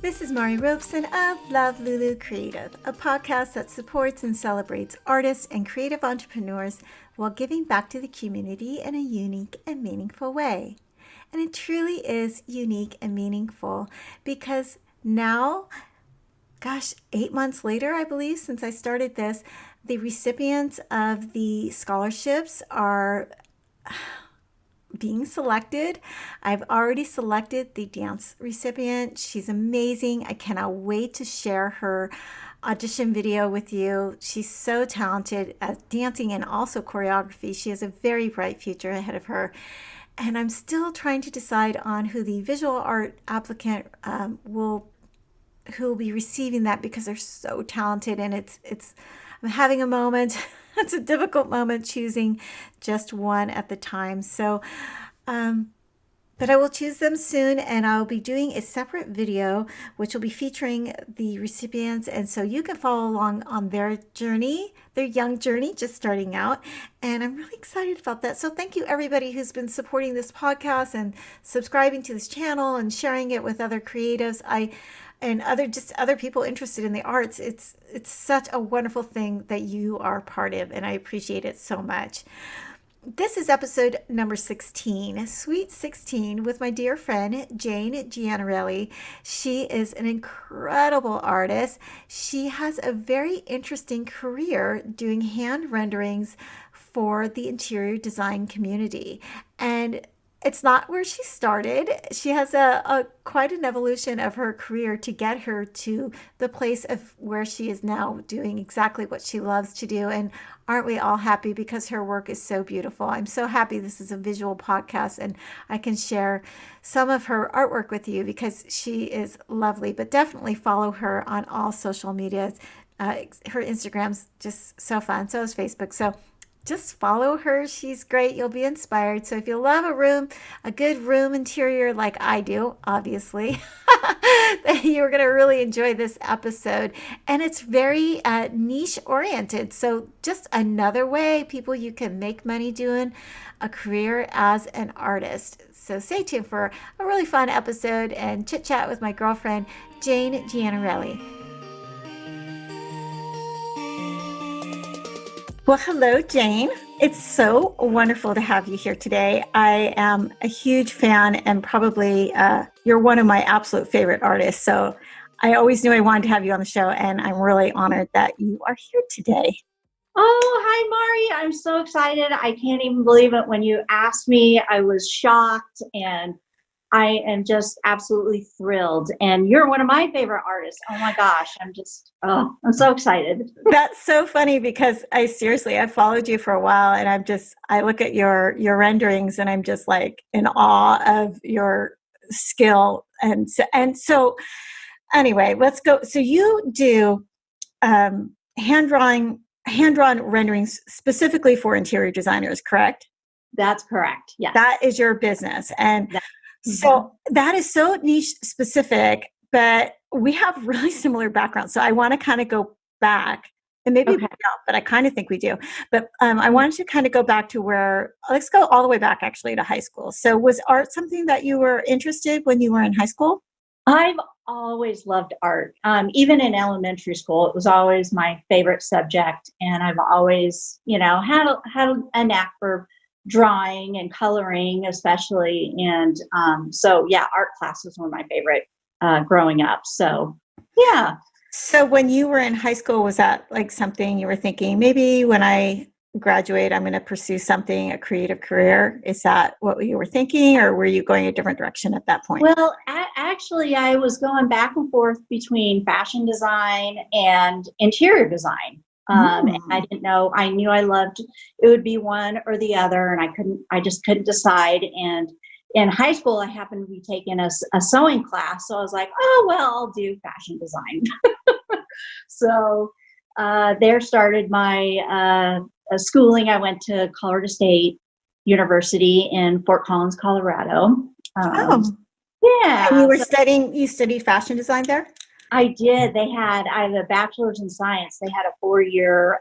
This is Mari Robeson of Love Lulu Creative, a podcast that supports and celebrates artists and creative entrepreneurs while giving back to the community in a unique and meaningful way. And it truly is unique and meaningful because now, 8 months later, I believe, since I started this, the recipients of the scholarships are being selected. I've already selected the dance recipient. She's amazing. I cannot wait to share her audition video with you. She's so talented at dancing and also choreography. She has a very bright future ahead of her. And I'm still trying to decide on who the visual art applicant who will be receiving that, because they're so talented, and I'm having a moment. It's a difficult moment choosing just one at the time. So, but I will choose them soon, and I'll be doing a separate video which will be featuring the recipients, and so you can follow along on their journey, their young journey, just starting out. And I'm really excited about that. So thank you everybody who's been supporting this podcast and subscribing to this channel and sharing it with other creatives. And other people interested in the arts. It's such a wonderful thing that you are part of, and I appreciate it so much. This is episode number 16, Sweet 16, with my dear friend, Jane Gianarelli. She is an incredible artist. She has a very interesting career doing hand renderings for the interior design community. And it's not where she started. She has a quite an evolution of her career to get her to the place of where she is now, doing exactly what she loves to do. And aren't we all happy, because her work is so beautiful? I'm so happy this is a visual podcast and I can share some of her artwork with you, because she is lovely. But definitely follow her on all social medias. Her Instagram's just so fun. So is Facebook. So just follow her. She's great. You'll be inspired. So if you love a good room interior like I do, obviously, then you're going to really enjoy this episode. And it's very niche oriented. So just another way, people, you can make money doing a career as an artist. So stay tuned for a really fun episode and chit chat with my girlfriend, Jane Gianarelli. Well, hello, Jane. It's so wonderful to have you here today. I am a huge fan, and probably you're one of my absolute favorite artists. So I always knew I wanted to have you on the show, and I'm really honored that you are here today. Oh, hi, Mari. I'm so excited. I can't even believe it. When you asked me, I was shocked, and I am just absolutely thrilled. And you're one of my favorite artists. Oh my gosh. I'm so excited. That's so funny, because I followed you for a while, and I look at your renderings, and I'm just like in awe of your skill. And so anyway, let's go. So you do hand-drawn renderings specifically for interior designers, correct? That's correct. Yes. That is your business. And so that is so niche specific, but we have really similar backgrounds. So I want to kind of go back, and maybe we don't, but I kind of think we do. But I wanted to kind of go back to let's go all the way back actually to high school. So was art something that you were interested when you were in high school? I've always loved art. Even in elementary school, it was always my favorite subject. And I've always, had a knack for drawing and coloring, especially. And art classes were my favorite growing up. So, yeah. So when you were in high school, was that like something you were thinking, maybe when I graduate, I'm going to pursue a creative career? Is that what you were thinking, or were you going a different direction at that point? Well, actually, I was going back and forth between fashion design and interior design. And I didn't know, I knew I loved, it would be one or the other, and I just couldn't decide. And in high school, I happened to be taking a sewing class. So I was like, oh, well, I'll do fashion design. So there started my schooling. I went to Colorado State University in Fort Collins, Colorado. Yeah. And you studied fashion design there? I did. I have a bachelor's in science. They had a 4-year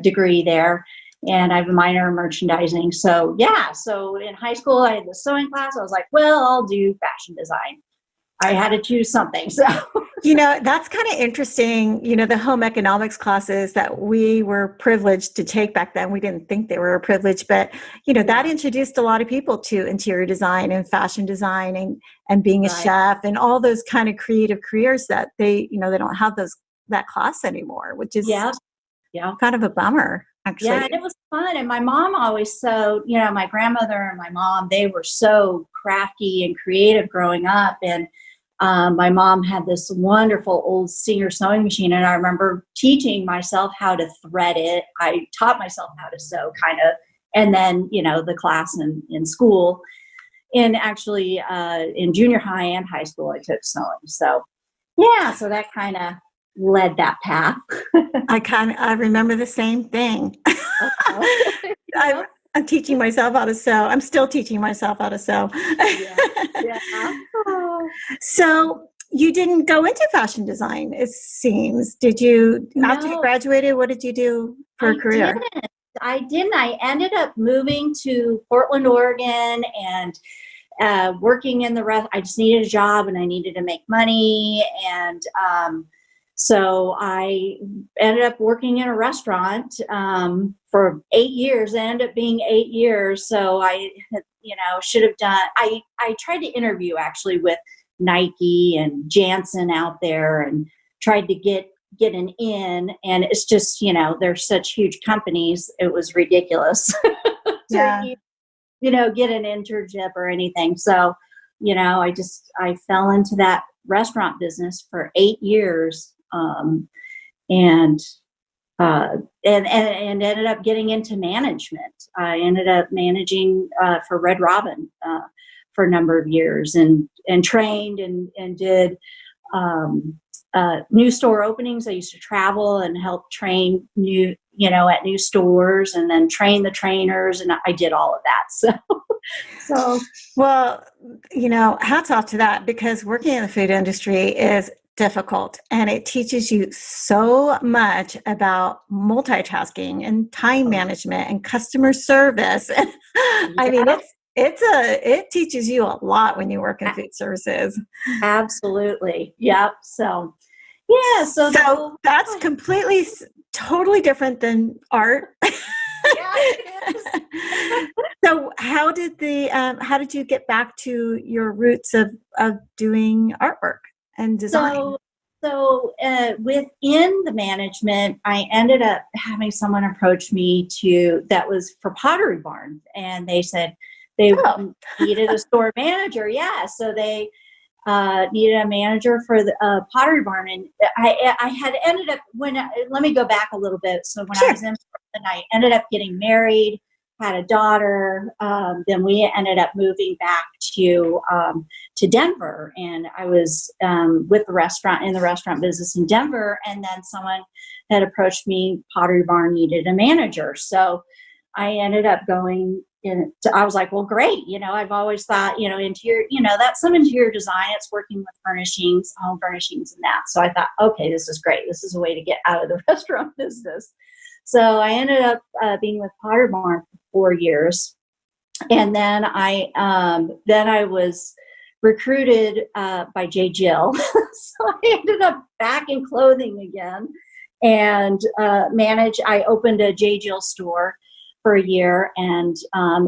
degree there, and I have a minor in merchandising. So in high school, I had the sewing class. I was like, well, I'll do fashion design. I had to choose something. So, That's kind of interesting. The home economics classes that we were privileged to take back then, we didn't think they were a privilege, but, that introduced a lot of people to interior design and fashion design and being a chef and all those kind of creative careers that they don't have that class anymore, which is kind of a bummer, actually. Yeah, and it was fun. And my mom always sewed, my grandmother and my mom, they were so crafty and creative growing up. And my mom had this wonderful old Singer sewing machine, and I remember teaching myself how to thread it. I taught myself how to sew, kind of, and then, the class in school. And actually, in junior high and high school, I took sewing. So, so that kind of led that path. I remember the same thing. I'm teaching myself how to sew. I'm still teaching myself how to sew. So you didn't go into fashion design, it seems. Did you, after you graduated, what did you do for a career? I didn't. I ended up moving to Portland, Oregon, and working in I just needed a job and I needed to make money. And so I ended up working in a restaurant for 8 years. It ended up being 8 years. So I, should have done, I tried to interview actually with Nike and Janssen out there and tried to get an in. And it's just, they're such huge companies. It was ridiculous to, get an internship or anything. So, I fell into that restaurant business for 8 years. And ended up getting into management. I ended up managing for Red Robin for a number of years, and trained and did new store openings. I used to travel and help train at new stores, and then train the trainers, and I did all of that. So well, hats off to that, because working in the food industry is difficult, and it teaches you so much about multitasking and time management and customer service. I mean, it teaches you a lot when you work in food services. Absolutely. Yep. So so that's totally different than art. It is. So how did you get back to your roots of doing artwork and design? So within the management, I ended up having someone approach me that was for Pottery Barn, and they said they needed a store manager. Yeah, so they needed a manager for the Pottery Barn, and I had ended up let me go back a little bit. So when I was in Portland, I ended up getting married, had a daughter. Then we ended up moving back to Denver, and I was with the restaurant business in Denver. And then someone had approached me. Pottery Barn needed a manager, so I ended up going in. I was like, well, great. I've always thought, interior, that's some interior design. It's working with furnishings, home furnishings, and that. So I thought, okay, this is great. This is a way to get out of the restaurant business. So I ended up being with Pottery Barn for 4 years, and then I was recruited by J. Jill. So I ended up back in clothing again, and I opened a J. Jill store for a year, and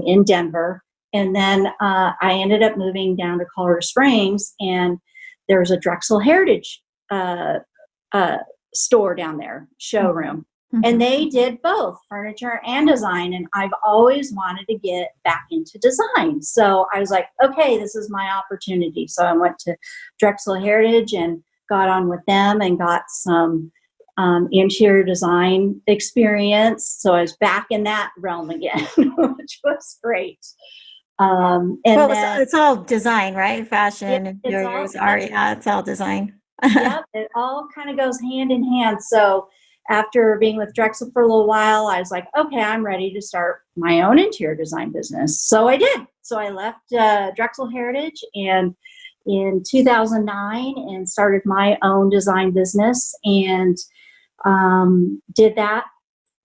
in Denver, and then I ended up moving down to Colorado Springs, and there was a Drexel Heritage store down there, showroom. Mm-hmm. And they did both furniture and design. And I've always wanted to get back into design. So I was like, okay, this is my opportunity. So I went to Drexel Heritage and got on with them and got some interior design experience. So I was back in that realm again, which was great. It's all design, right? Fashion, interiors, art. Yeah, it's all design. Yep, it all kind of goes hand in hand. So after being with Drexel for a little while, I was like, okay, I'm ready to start my own interior design business. So I did. So I left Drexel Heritage in 2009 and started my own design business, and did that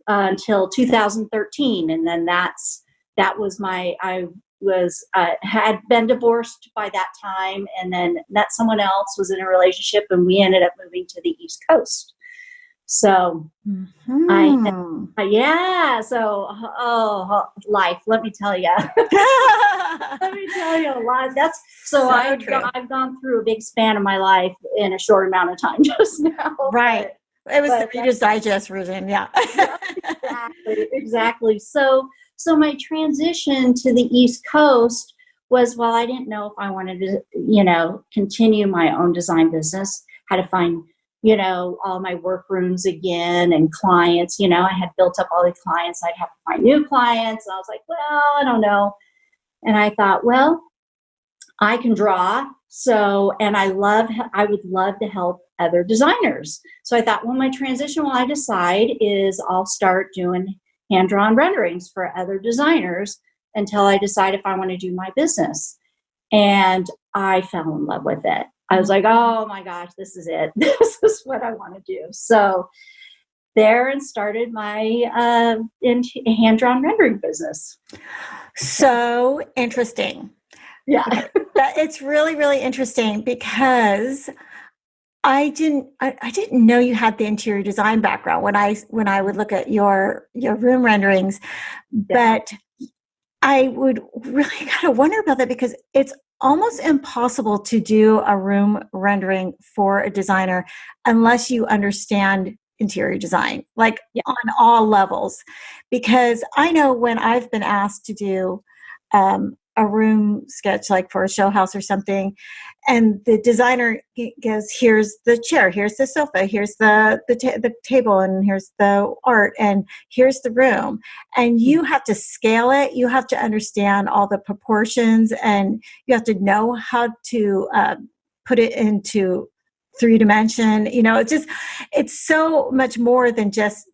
until 2013. And then I had been divorced by that time, and then met someone else, was in a relationship, and we ended up moving to the East Coast. So life, let me tell you. Let me tell you a lot. That's so I've gone through a big span of my life in a short amount of time just now. Right. It was the Reader's Digest version. Yeah. Exactly. So my transition to the East Coast was, well, I didn't know if I wanted to, continue my own design business, how to find, all my work rooms again and clients. I had built up all these clients. I'd have to find new clients. And I was like, well, I don't know. And I thought, well, I can draw. So, and I would love to help other designers. So I thought, well, my transition, I decide is I'll start doing hand-drawn renderings for other designers until I decide if I want to do my business. And I fell in love with it. I was like, oh my gosh, this is it. This is what I want to do. So there, and started my hand-drawn rendering busin't So interesting. Yeah. It's really, really interesting because I didn't know you had the interior design background when I would look at your room renderings, but I would really kind of wonder about that because it's almost impossible to do a room rendering for a designer unless you understand interior design, like on all levels. Because I know when I've been asked to do a room sketch, like for a show house or something, and the designer goes, here's the chair, here's the sofa, here's the table, and here's the art, and here's the room, and you have to scale it, you have to understand all the proportions, and you have to know how to put it into 3-dimension. It's so much more than just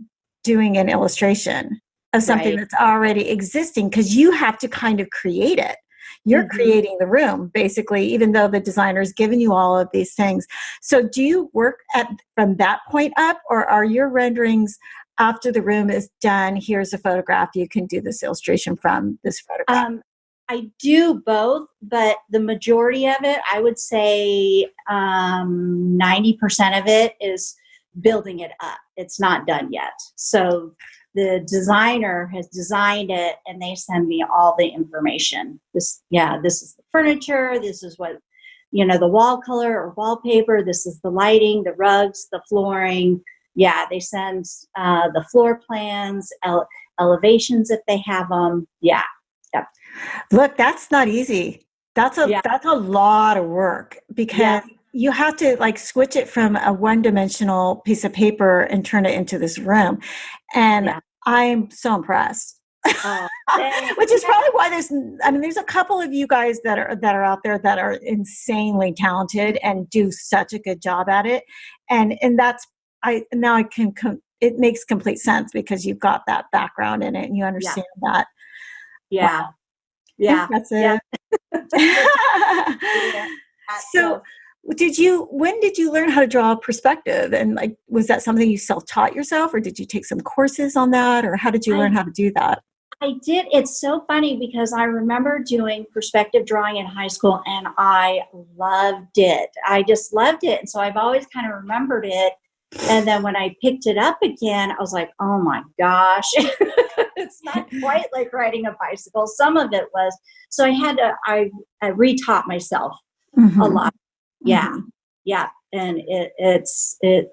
doing an illustration of something that's already existing, because you have to kind of create it. You're creating the room, basically, even though the designer's given you all of these things. So do you work from that point up, or are your renderings after the room is done, here's a photograph, you can do this illustration from this photograph? I do both, but the majority of it, I would say 90% of it is building it up. It's not done yet. So the designer has designed it, and they send me all the information. This is the furniture. This is what, the wall color or wallpaper. This is the lighting, the rugs, the flooring. Yeah, they send the floor plans, elevations if they have them. Yeah. Yep. Look, that's not easy. That's a lot of work, because you have to switch it from a one-dimensional piece of paper and turn it into this room. And I'm so impressed. Which is probably why there's a couple of you guys that are out there that are insanely talented and do such a good job at it. And that's, it makes complete sense because you've got that background in it and you understand that. Yeah. Wow. Yeah. That's it. Yeah. So when did you learn how to draw perspective? And was that something you self-taught yourself, or did you take some courses on that, or how did you learn how to do that? I did. It's so funny because I remember doing perspective drawing in high school, and I loved it. I just loved it. And so I've always kind of remembered it. And then when I picked it up again, I was like, oh my gosh, it's not quite like riding a bicycle. Some of it was. So I retaught myself a lot. Yeah. Mm-hmm. Yeah. And it's a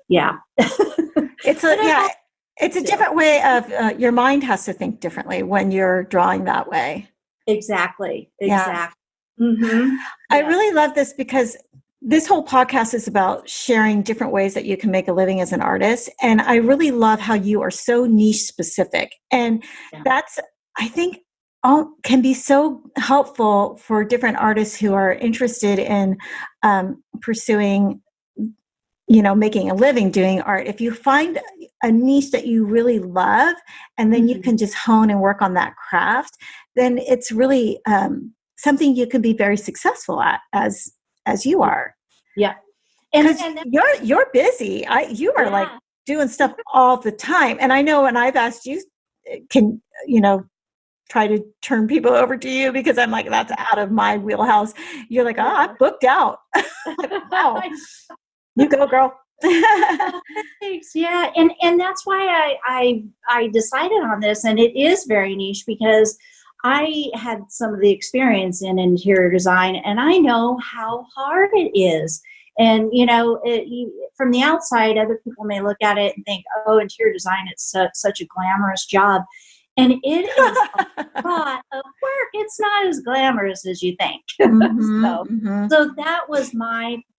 different way of, your mind has to think differently when you're drawing that way. Exactly. Yeah. Mm-hmm. I really love this because this whole podcast is about sharing different ways that you can make a living as an artist. And I really love how you are so niche specific. And that's, I think, can be so helpful for different artists who are interested in pursuing, making a living doing art. If you find a niche that you really love, and then you can just hone and work on that craft, then it's really something you can be very successful at, as you are. Yeah. And you're busy. You are doing stuff all the time. And I know when I've asked you, try to turn people over to you because I'm like, that's out of my wheelhouse. You're like, oh, I'm booked out. Like, wow. You go, girl. Thanks. Yeah. And that's why I decided on this, and it is very niche because I had some of the experience in interior design, and I know how hard it is. And, from the outside, other people may look at it and think, oh, interior design, it's such a glamorous job. And it is a lot of work. It's not as glamorous as you think. So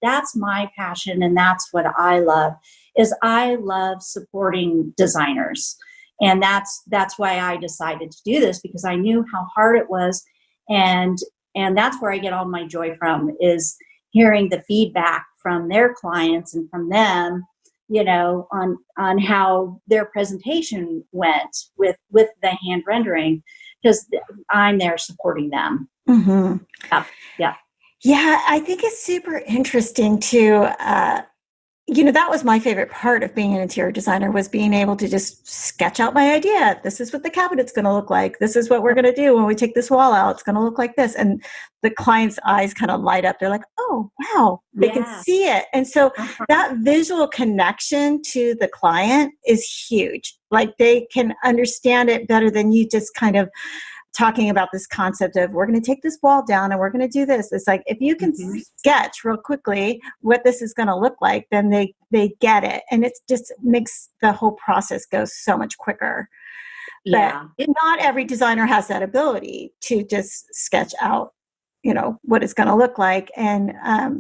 that's my passion. And that's what I love, is I love supporting designers. And that's why I decided to do this, because I knew how hard it was. And that's where I get all my joy from, is hearing the feedback from their clients and from them, on how their presentation went with the hand rendering, because I'm there supporting them. Yeah, I think it's super interesting too. That was my favorite part of being an interior designer, was being able to just sketch out my idea. This is what the cabinet's going to look like. This is what we're going to do when we take this wall out. It's going to look like this. And the client's eyes kind of light up. They're like, oh, wow, they can see it. And so that visual connection to the client is huge. Like, they can understand it better than you just kind of talking about this concept of, we're going to take this wall down and we're going to do this. It's like, if you can sketch real quickly what this is going to look like, then they get it. And it just makes the whole process go so much quicker. Yeah. But not every designer has that ability to just sketch out, what it's going to look like. And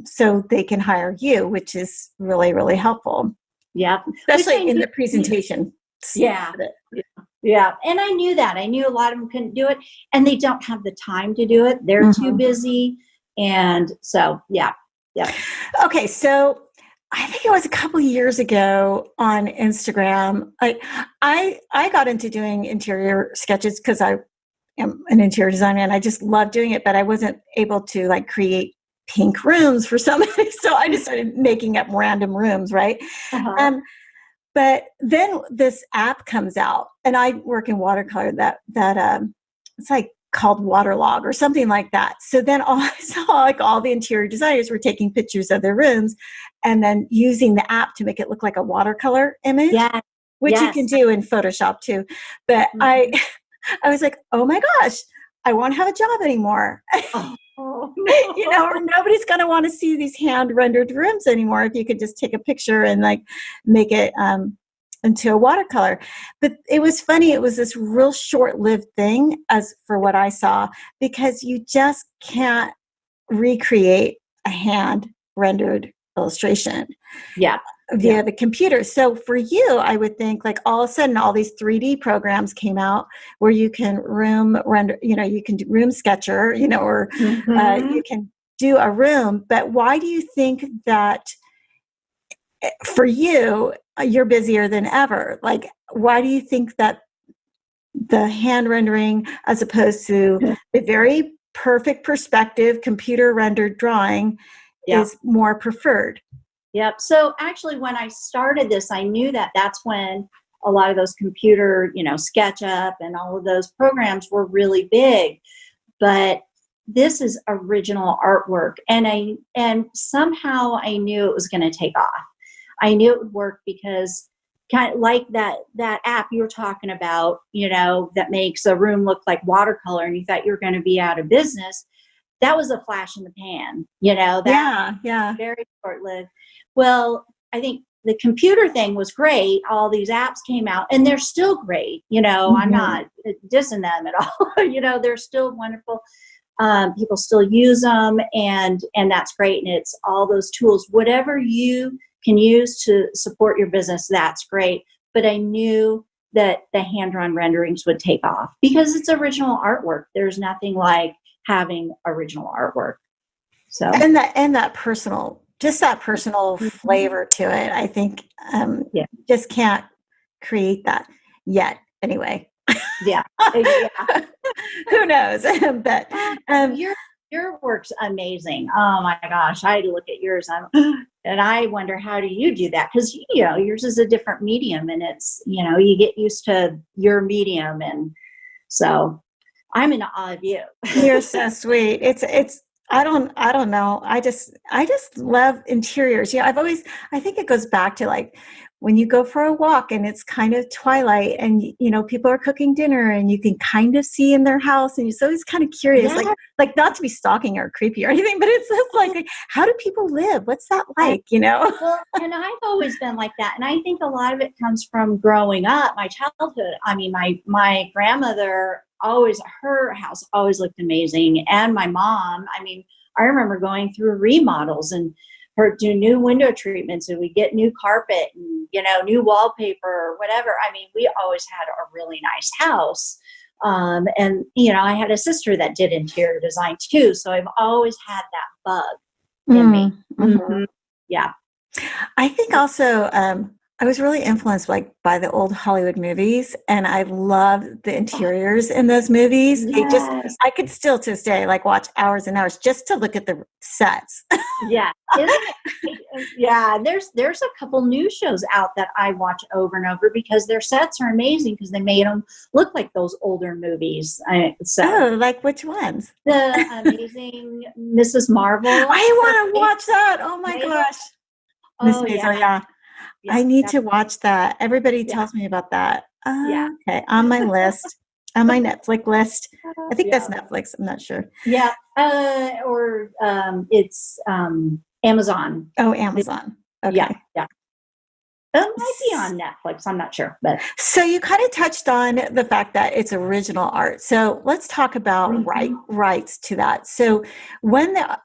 so they can hire you, which is really, really helpful. Yeah. Especially in the presentation. Yeah. And I knew that. I knew a lot of them couldn't do it, and they don't have the time to do it. They're too busy. And so, yeah. Okay. So I think it was a couple of years ago on Instagram, I got into doing interior sketches because I am an interior designer and I just love doing it, but I wasn't able to create pink rooms for somebody. So I just started making up random rooms. Right. But then this app comes out, and I work in watercolor that it's called Waterlog or something like that. So then I saw all the interior designers were taking pictures of their rooms and then using the app to make it look like a watercolor image, which you can do in Photoshop too. But I was like, oh my gosh, I won't have a job anymore. Oh, no. Or nobody's going to want to see these hand rendered rooms anymore if you could just take a picture and make it into a watercolor. But it was funny. It was this real short-lived thing, as for what I saw, because you just can't recreate a hand rendered illustration via the computer. So for you, I would think all of a sudden all these 3D programs came out where you can room render, you can do Room Sketcher, or you can do a room. But why do you think that for you, you're busier than ever? Why do you think that the hand rendering, as opposed to the very perfect perspective computer rendered drawing, is more preferred? Yep. So actually, when I started this, I knew that that's when a lot of those computer, SketchUp and all of those programs were really big. But this is original artwork, and somehow I knew it was going to take off. I knew it would work because, kind of like that app you were talking about, that makes a room look like watercolor, and you thought you were going to be out of business. That was a flash in the pan, very short-lived. Well, I think the computer thing was great. All these apps came out, and they're still great. I'm not dissing them at all. They're still wonderful. People still use them, and that's great. And it's all those tools, whatever you can use to support your business, that's great. But I knew that the hand-drawn renderings would take off because it's original artwork. There's nothing like having original artwork. So and that personal flavor to it, I think just can't create that yet anyway. Who knows? But your work's amazing. Oh my gosh, I look at yours and I wonder, how do you do that? Because yours is a different medium, and it's you get used to your medium, and so I'm in awe of you. You're so sweet. I don't know. I just love interiors. Yeah, I think it goes back to like when you go for a walk and it's kind of twilight and people are cooking dinner and you can kind of see in their house and you're always kind of curious, Yeah. like not to be stalking or creepy or anything, but it's just like how do people live? What's that like, Well, and I've always been like that. And I think a lot of it comes from growing up, my childhood. I mean, my grandmother her house always looked amazing. And my mom, I mean, I remember going through remodels and her do new window treatments and we get new carpet and, new wallpaper or whatever. I mean, we always had a really nice house. And, I had a sister that did interior design too. So I've always had that bug in me. Mm-hmm. Yeah. I think also I was really influenced by the old Hollywood movies, and I love the interiors in those movies. Yes. I could still to this day watch hours and hours just to look at the sets. Yeah. Isn't it? Yeah. There's a couple new shows out that I watch over and over because their sets are amazing because they made them look like those older movies. Like which ones? The Amazing Mrs. Marvel. I want to watch that. Oh my gosh. Miss Maisel, yeah. I need to watch that. Everybody tells me about that. Okay, on my list, on my Netflix list. I think that's Netflix. I'm not sure. Yeah, or it's Amazon. Oh, Amazon. Okay. Yeah. It might be on Netflix. I'm not sure, but so you kind of touched on the fact that it's original art. So let's talk about rights to that. So well,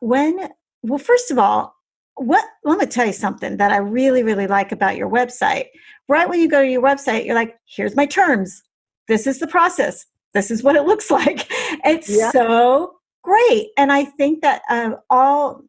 first of all, let me tell you something that I really, really like about your website. Right when you go to your website, you're like, here's my terms. This is the process. This is what it looks like. It's so great. And I think that all,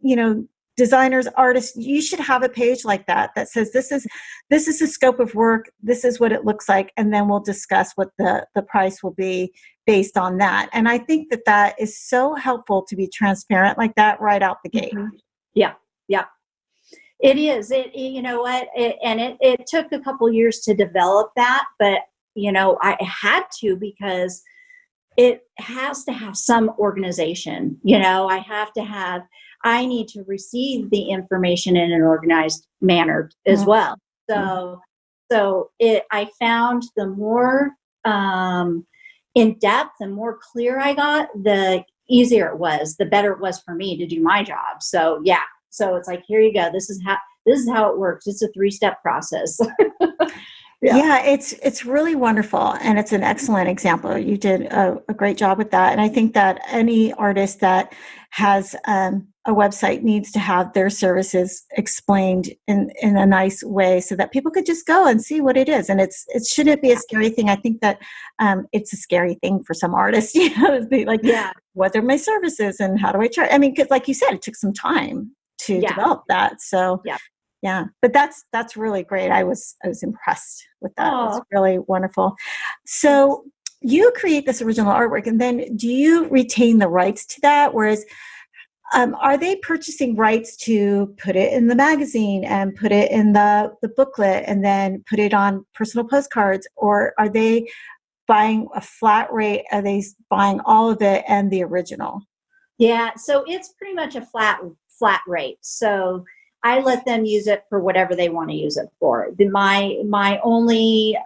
designers, artists, you should have a page like that says, this is the scope of work. This is what it looks like. And then we'll discuss what the price will be based on that. And I think that is so helpful to be transparent like that right out the gate. Mm-hmm. Yeah. Yeah. It is. You know what? It took a couple years to develop that, but I had to because it has to have some organization. I need to receive the information in an organized manner as well. So I found the more in depth and more clear I got, the easier it was, the better it was for me to do my job. So yeah. So it's like, here you go. This is how it works. It's a 3-step process. Yeah, it's really wonderful. And it's an excellent example. You did a great job with that. And I think that any artist that has a website needs to have their services explained in a nice way so that people could just go and see what it is. And it shouldn't be a scary thing. I think that it's a scary thing for some artists, to be like, what are my services and how do I charge? I mean, because like you said, it took some time to develop that. So yeah, but that's really great. I was impressed with that. It was really wonderful. So you create this original artwork, and then do you retain the rights to that? Whereas, are they purchasing rights to put it in the magazine and put it in the booklet and then put it on personal postcards, or are they buying a flat rate? Are they buying all of it and the original? Yeah, so it's pretty much a flat rate. So I let them use it for whatever they want to use it for. My only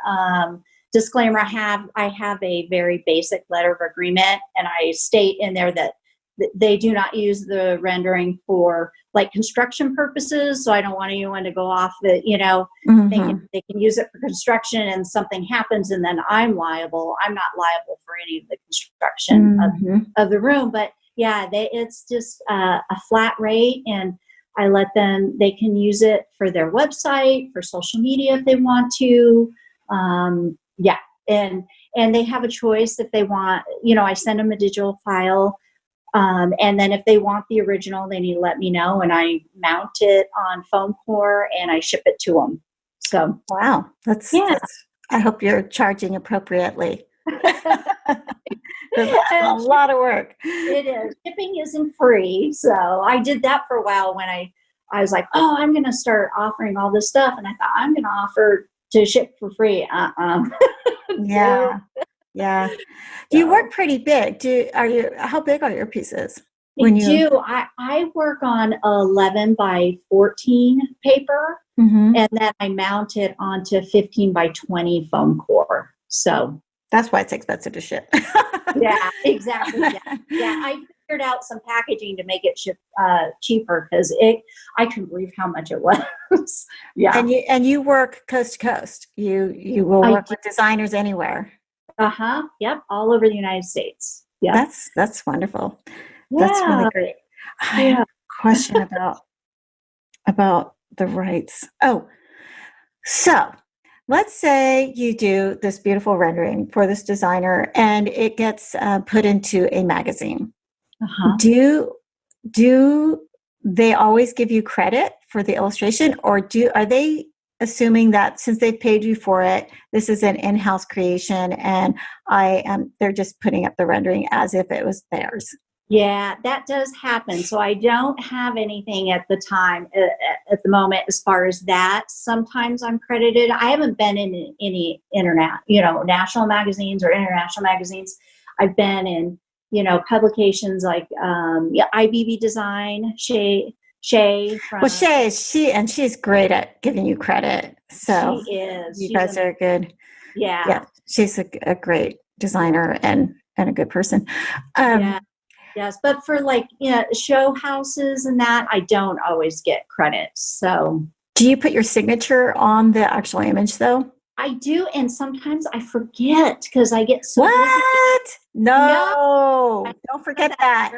disclaimer I have a very basic letter of agreement, and I state in there that they do not use the rendering for like construction purposes. So I don't want anyone to go off that, thinking they can use it for construction and something happens and then I'm liable. I'm not liable for any of the construction of the room. But yeah, it's just a flat rate, and I let them, they can use it for their website, for social media if they want to. And they have a choice if they want, I send them a digital file. And then if they want the original, they need to let me know, and I mount it on foam core and I ship it to them. So, wow, that's I hope you're charging appropriately. That's a lot of work. It is. Shipping isn't free. So I did that for a while when I was like, oh, I'm going to start offering all this stuff. And I thought I'm going to offer to ship for free. Yeah. Yeah. You So work pretty big. How big are your pieces? I do. I work on 11 by 14 paper, Mhm. and then I mount it onto 15 by 20 foam core. So That's why it's expensive to ship. yeah, exactly. Yeah. I figured out some packaging to make it ship cheaper because I couldn't believe how much it was. Yeah. And you work coast to coast. You will I work do. with designers anywhere. Yep. All over the United States. Yeah. That's wonderful. That's really Yeah. great. I have Yeah. a question about the rights. Oh, so let's say you do this beautiful rendering for this designer and it gets put into a magazine. Uh-huh. Do they always give you credit for the illustration, or are they assuming that since they've paid you for it, this is an in-house creation and they're just putting up the rendering as if it was theirs? Yeah, that does happen. So I don't have anything at the time, at the moment, as far as that. Sometimes I'm credited. I haven't been in any internet, national magazines or international magazines. I've been in, publications like IBB Design, Shay from. Well, she's great at giving you credit. So She is. you She's guys are good. Yeah. Yeah, she's a great designer and a good person. Yeah. Yes, but for show houses and that, I don't always get credit. So do you put your signature on the actual image though? I do, and sometimes I forget because I get so busy. What? No, don't forget that.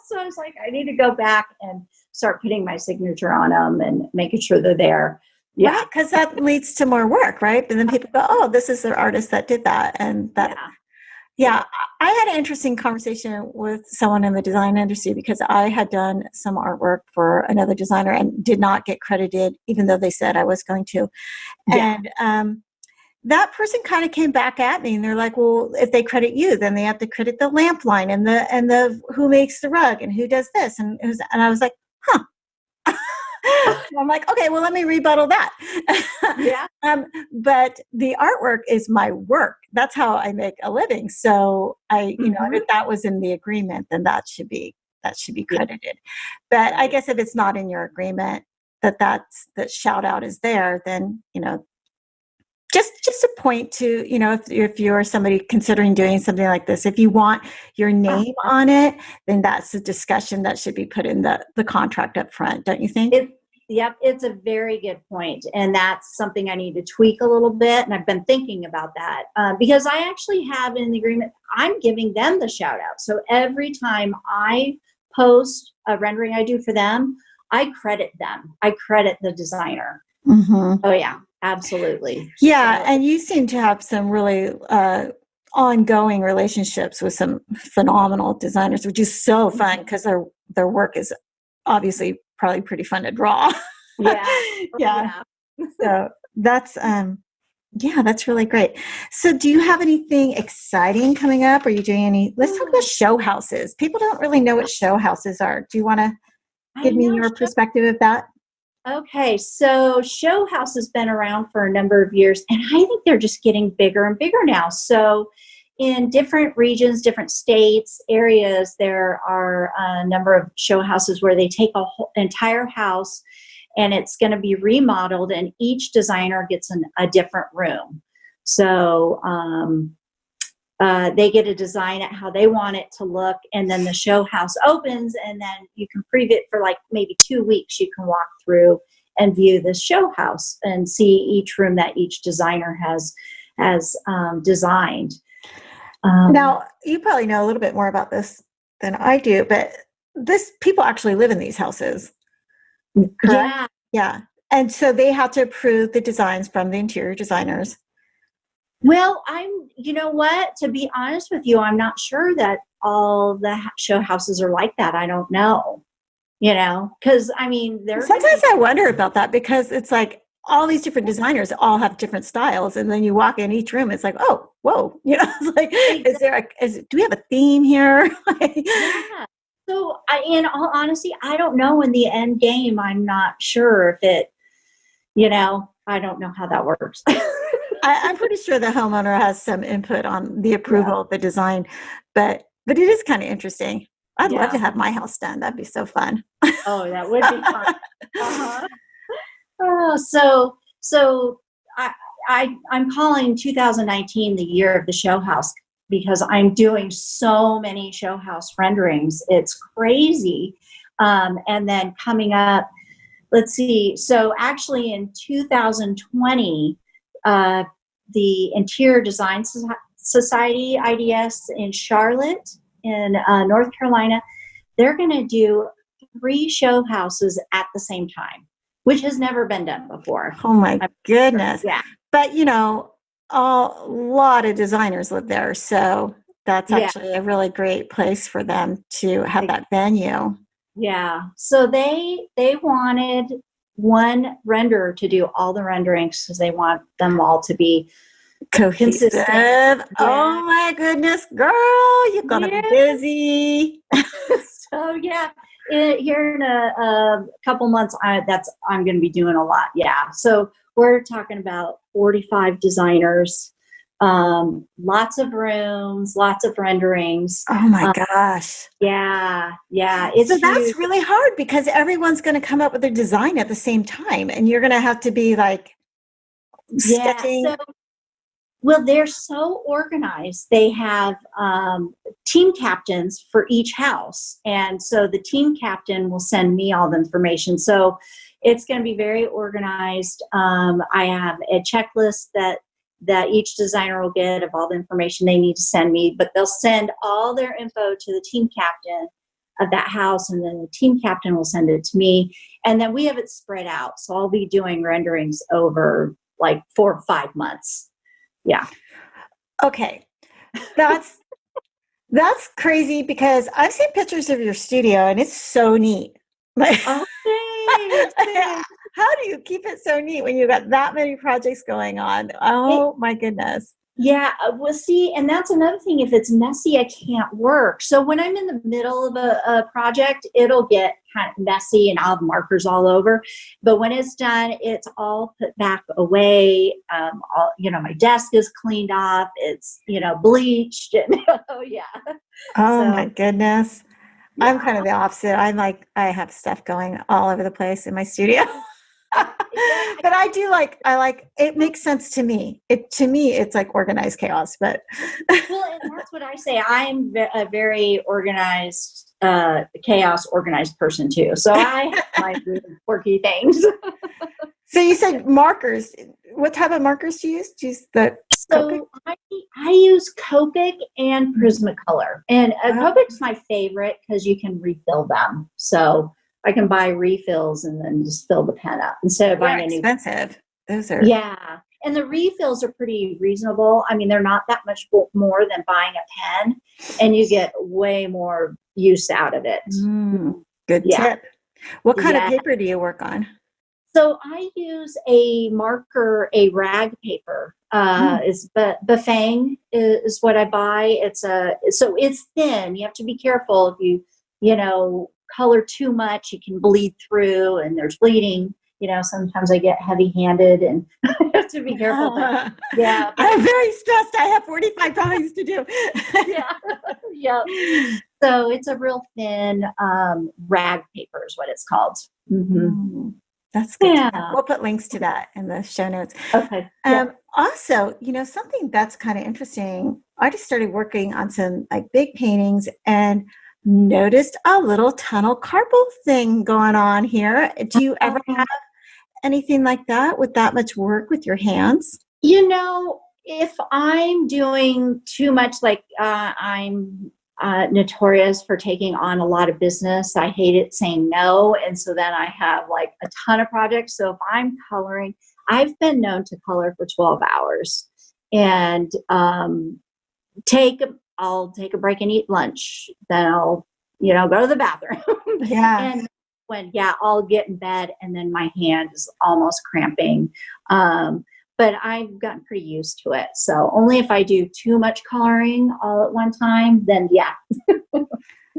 So I was like, I need to go back and start putting my signature on them and making sure they're there. Yeah, right, because that leads to more work, right? And then people go, "Oh, this is the artist that did that," and that. Yeah, I had an interesting conversation with someone in the design industry because I had done some artwork for another designer and did not get credited, even though they said I was going to. Yeah. And that person kind of came back at me, and they're like, "Well, if they credit you, then they have to credit the lamp line and the who makes the rug and who does this." And I was like, "Huh." I'm like, okay, well, let me rebuttal that. Yeah. But the artwork is my work. That's how I make a living. So if that was in the agreement, then that should be credited. But I guess if it's not in your agreement that shout out is there, then just a point to if you're somebody considering doing something like this, if you want your name on it, then that's a discussion that should be put in the contract up front, don't you think? Yep, it's a very good point, and that's something I need to tweak a little bit, and I've been thinking about that because I actually have in the agreement, I'm giving them the shout out. So every time I post a rendering I do for them, I credit them. I credit the designer. Mm-hmm. Oh yeah, absolutely. Yeah, and you seem to have some really ongoing relationships with some phenomenal designers, which is so fun because their work is obviously probably pretty fun to draw. Yeah. So that's that's really great. So do you have anything exciting coming up? Are you doing let's talk about show houses. People don't really know what show houses are. Do you want to give me your perspective of that? Okay, so show house has been around for a number of years, and I think they're just getting bigger and bigger now. So in different regions, different states, areas, there are a number of show houses where they take a whole entire house and it's going to be remodeled, and each designer gets a different room. So they get to design it how they want it to look, and then the show house opens, and then you can preview it for maybe 2 weeks. You can walk through and view the show house and see each room that each designer has designed. Now, you probably know a little bit more about this than I do, but people actually live in these houses, correct? Yeah. And so they have to approve the designs from the interior designers. Well, you know what? To be honest with you, I'm not sure that all the show houses are like that. I don't know, because sometimes I wonder about that because it's like all these different designers all have different styles. And then you walk in each room, it's like, oh, whoa, it's like, exactly. Do we have a theme here? Yeah. So in all honesty, I don't know in the end game. I'm not sure if it, I don't know how that works. I'm pretty sure the homeowner has some input on the approval of the design, but it is kind of interesting. I'd love to Yeah. have my house done. That'd be so fun. Oh, that would be fun. Uh-huh. Oh, so I'm calling 2019 the year of the show house because I'm doing so many show house renderings. It's crazy. And then coming up, let's see. So actually in 2020, the Interior Design Society, IDS in Charlotte in North Carolina, they're going to do 3 show houses at the same time, which has never been done before. Oh my goodness. Yeah. But a lot of designers live there. So that's actually a really great place for them to have that venue. Yeah. So they wanted one renderer to do all the renderings because they want them all to be cohesive. Yeah. Oh my goodness, girl, you're gonna be busy. So yeah, here in a couple months, I'm going to be doing a lot. Yeah. So we're talking about 45 designers, lots of rooms, lots of renderings. Oh my gosh. Yeah. So that's really hard because everyone's going to come up with their design at the same time, and you're going to have to be like sketching. Yeah. Well, they're so organized. They have team captains for each house. And so the team captain will send me all the information. So it's going to be very organized. I have a checklist that each designer will get of all the information they need to send me, but they'll send all their info to the team captain of that house, and then the team captain will send it to me. And then we have it spread out. So I'll be doing renderings over like 4 or 5 months. Yeah. Okay. That's crazy because I've seen pictures of your studio and it's so neat. Like, oh, thanks. How do you keep it so neat when you've got that many projects going on? Oh my goodness. Yeah, well, see, and that's another thing. If it's messy, I can't work. So when I'm in the middle of a project, it'll get kind of messy and I'll have markers all over. But when it's done, it's all put back away. My desk is cleaned off. It's, bleached. And, oh, yeah. Oh, my goodness. Yeah. I'm kind of the opposite. I have stuff going all over the place in my studio. But I like it makes sense to me. To me it's like organized chaos, but well, and that's what I say. I'm a very organized chaos organized person too. So I have my quirky things. So you said markers. What type of markers do you use? Do you use the Copic? I use Copic and Prismacolor. And Copic's my favorite because you can refill them. So I can buy refills and then just fill the pen up instead of buying a new. Expensive. Those are. Yeah. And the refills are pretty reasonable. I mean, they're not that much more than buying a pen, and you get way more use out of it. Good tip. What kind of paper do you work on? So I use a rag paper. Is Bafang is what I buy. So it's thin. You have to be careful if you color too much, you can bleed through, and there's bleeding. Sometimes I get heavy-handed and I have to be careful. But, yeah, I'm very stressed. I have 45 drawings to do. Yeah. So it's a real thin rag paper is what it's called. Mm-hmm. That's good. Yeah. We'll put links to that in the show notes. Okay. Also, something that's kind of interesting. I just started working on some big paintings and noticed a little tunnel carpal thing going on here. Do you ever have anything like that with that much work with your hands? If I'm doing too much, I'm notorious for taking on a lot of business. I hate it saying no. And so then I have a ton of projects. So if I'm coloring, I've been known to color for 12 hours and I'll take a break and eat lunch. Then I'll, go to the bathroom. Yeah. And I'll get in bed and then my hand is almost cramping. But I've gotten pretty used to it. So only if I do too much coloring all at one time, then yeah.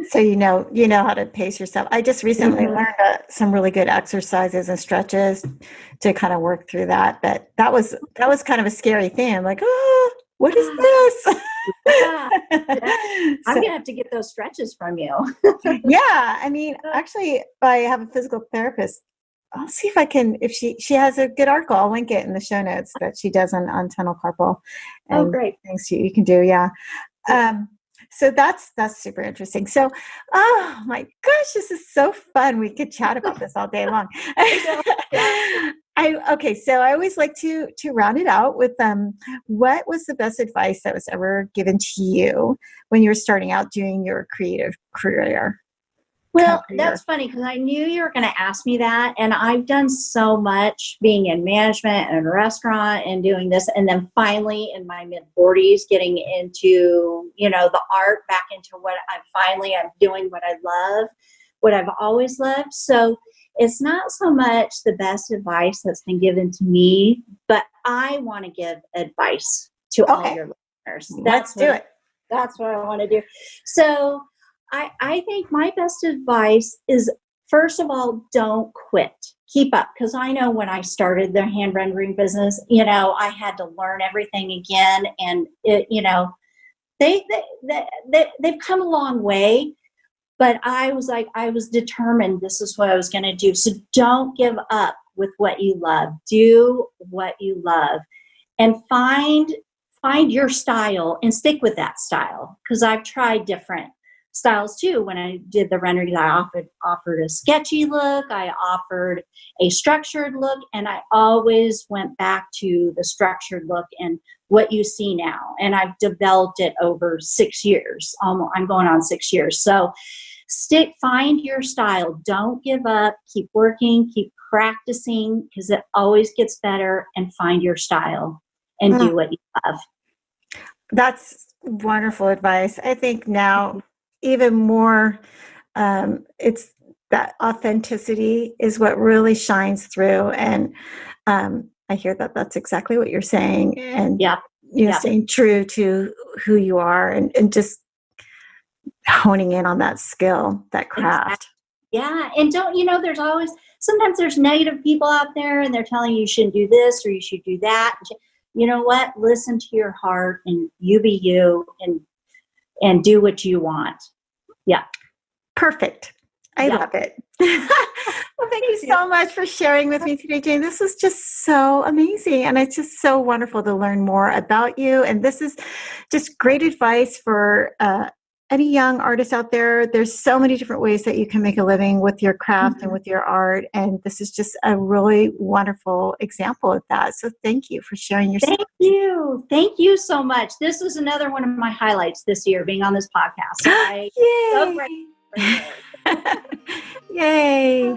So you know how to pace yourself. I just recently learned some really good exercises and stretches to kind of work through that. But that was kind of a scary thing. I'm like, oh, what is this? Yeah. I'm So, gonna have to get those stretches from you. yeah, I mean, actually, I have a physical therapist. I'll see if I can. If she has a good article, I'll link it in the show notes that she does on tunnel carpal Oh, and great. things you can do. Yeah. So that's super interesting. So, oh my gosh, this is so fun. We could chat about this all day long. Okay, so I always like to round it out with what was the best advice that was ever given to you when you were starting out doing your creative career? Well, that's funny because I knew you were going to ask me that. And I've done so much being in management and a restaurant and doing this. And then finally in my mid 40s, getting into, the art, back into what I'm doing what I love, what I've always loved. So it's not so much the best advice that's been given to me, but I want to give advice to all your listeners. Let's do it. That's what I want to do. So I think my best advice is, first of all, don't quit. Keep up. Because I know when I started the hand rendering business, I had to learn everything again. And, they've come a long way. But I was determined this is what I was going to do. So don't give up with what you love. Do what you love. And find your style and stick with that style. Because I've tried different styles too. When I did the renderings, I offered a sketchy look, I offered a structured look, and I always went back to the structured look and what you see now. And I've developed it over 6 years. I'm going on 6 years. So find your style. Don't give up. Keep working, keep practicing, because it always gets better, and find your style and do what you love. That's wonderful advice. I think now even more, it's that authenticity is what really shines through. And I hear that that's exactly what you're saying. And staying true to who you are and just honing in on that skill, that craft. Yeah. And sometimes there's negative people out there and they're telling you shouldn't do this or you should do that. You know what? Listen to your heart and you be you and do what you want. Yeah. Perfect. I love it. Well, thank you so much for sharing with me today, Jane. This was just so amazing. And it's just so wonderful to learn more about you. And this is just great advice for any young artist out there. There's so many different ways that you can make a living with your craft and with your art. And this is just a really wonderful example of that. So thank you for sharing your story. Thank you so much. This was another one of my highlights this year, being on this podcast. Yay! So great. Yay!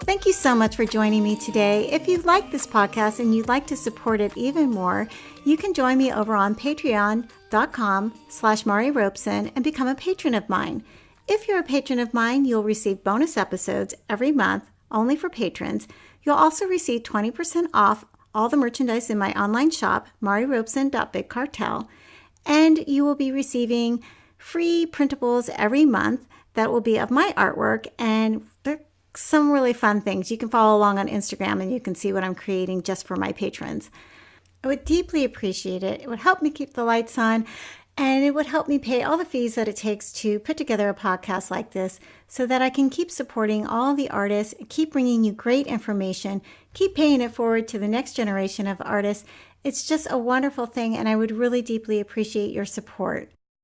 Thank you so much for joining me today. If you like this podcast and you'd like to support it even more, you can join me over on patreon.com/MariRobeson and become a patron of mine. If you're a patron of mine, you'll receive bonus episodes every month, only for patrons. You'll also receive 20% off all the merchandise in my online shop, marirobeson.bigcartel, and you will be receiving free printables every month that will be of my artwork, and they're some really fun things. You can follow along on Instagram and you can see what I'm creating just for my patrons. I would deeply appreciate it. It would help me keep the lights on, and it would help me pay all the fees that it takes to put together a podcast like this so that I can keep supporting all the artists, keep bringing you great information, keep paying it forward to the next generation of artists. It's just a wonderful thing, and I would really deeply appreciate your support.